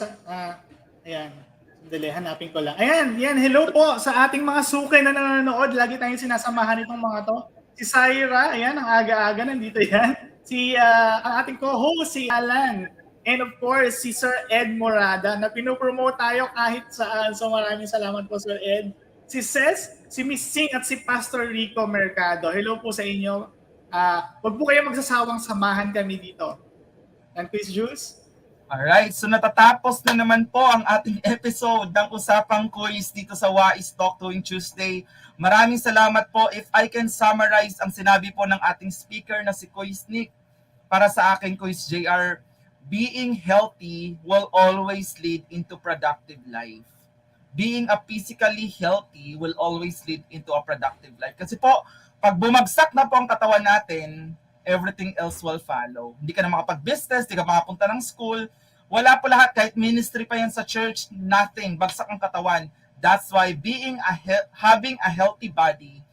ayan. Dali, hanapin ko lang. Ayan, yan, hello po sa ating mga suki na nanonood. Lagi tayong sinasamahan itong mga to. Si Syra, ayan, ang aga-aga, nandito yan. Ang ating co-host, si Alan. And of course, si Sir Ed Morada, na pinopromote tayo kahit saan. So maraming salamat po, Sir Ed. Si Ces, si Miss Sing at si Pastor Rico Mercado. Hello po sa inyo. Huwag po kayo magsasawang samahan kami dito. And Quiz Juice? Alright, so natatapos na naman po ang ating episode ng Usapang Quiz dito sa WAIS Talk tuwing Tuesday. Maraming salamat po. If I can summarize ang sinabi po ng ating speaker na si Quiz Nick, para sa akin, Quiz JR, being healthy will always lead into productive life. Being a physically healthy will always lead into a productive life. Kasi po, pag bumagsak na po ang katawan natin, everything else will follow. Hindi ka na makapag-business, hindi ka makapunta ng school, wala po lahat, kahit ministry pa yan sa church, nothing, bagsak ang katawan. That's why having a healthy body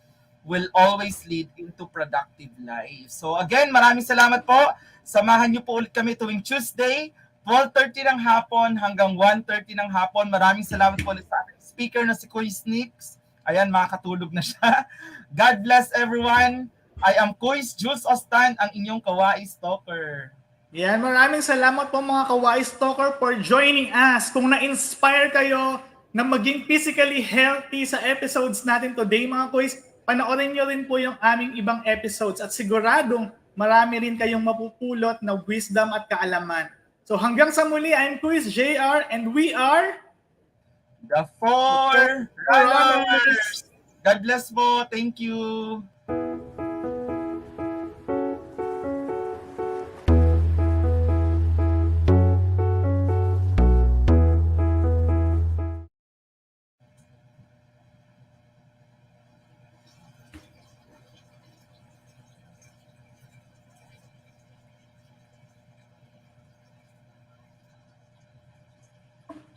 will always lead into productive life. So again, maraming salamat po. Samahan niyo po ulit kami tuwing Tuesday, 12:30 ng hapon hanggang 1:30 ng hapon. Maraming salamat po ulit sa ating speaker na si Quiz Nicks. Ayan, makakatulog na siya. God bless everyone. I am Quiz Jules Ostan, ang inyong Kawais Talker. Yan, maraming salamat po mga ka-WAIS Talker for joining us. Kung na-inspire kayo na maging physically healthy sa episodes natin today mga quiz, panoorin nyo rin po yung aming ibang episodes at siguradong marami rin kayong mapupulot na wisdom at kaalaman. So hanggang sa muli, I'm Quiz JR and we are the Four Runners. God bless po. Thank you.